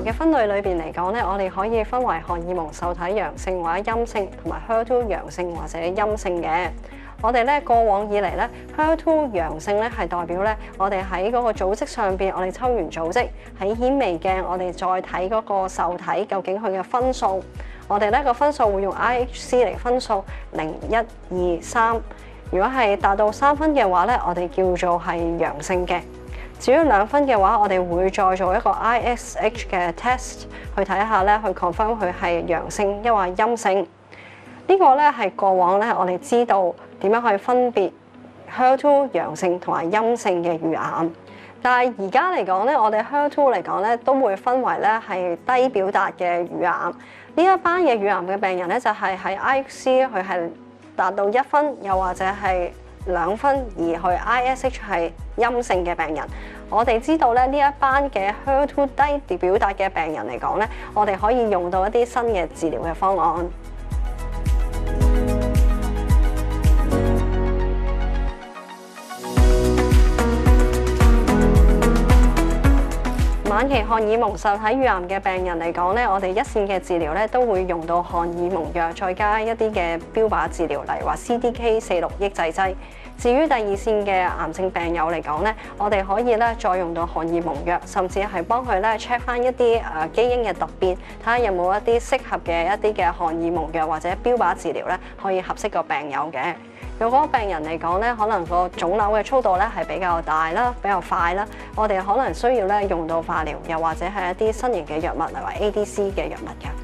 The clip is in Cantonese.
癌嘅分類裏邊嚟講咧，我哋可以分為荷爾蒙受體陽性或者陰性，同埋 HER2 陽性或者陰性嘅。我哋咧過往以嚟咧 HER2 陽性咧係代表咧我哋喺嗰個組織上邊，我哋抽完組織喺顯微鏡，我哋再睇嗰個受體究竟佢嘅分數。我哋咧個分數會用 IHC 嚟分數0、1、2、3。如果係達到3分嘅話咧，我哋叫做係陽性嘅。至於2分嘅話，我哋會再做一個 ISH 嘅 test 去睇下咧，去 confirm 佢係陽性抑或陰性。呢個咧係過往咧我哋知道點樣去分別 HER2 陽性同埋陰性嘅乳癌。但係而家嚟講咧，我哋 HER2 嚟講咧都會分為咧係低表達嘅乳癌。呢一班嘅乳癌嘅病人咧就係喺 IHC 佢係達到1分，又或者係2分，而去 ISH 係陰性嘅病人。我哋知道咧呢一班嘅 HER2 低表達嘅病人嚟講咧，我哋可以用到一啲新嘅治療嘅方案。晚期荷爾蒙受體乳癌嘅病人嚟講咧，我哋一線嘅治療咧都會用到荷爾蒙藥，再加一啲嘅標靶治療，例如話 CDK4/6抑制劑。至於第2線嘅癌症病友嚟講咧，我哋可以咧再用到荷爾蒙藥，甚至係幫佢咧 check 翻一啲基因嘅突變，睇下有冇一啲適合嘅一啲嘅荷爾蒙藥或者標靶治療咧，可以合適個病友嘅。如果病人嚟講咧，可能個腫瘤嘅速度咧係比較大啦，比較快啦，我哋可能需要咧用到化療，又或者係一啲新型嘅藥物，例如話 ADC 嘅藥物嘅。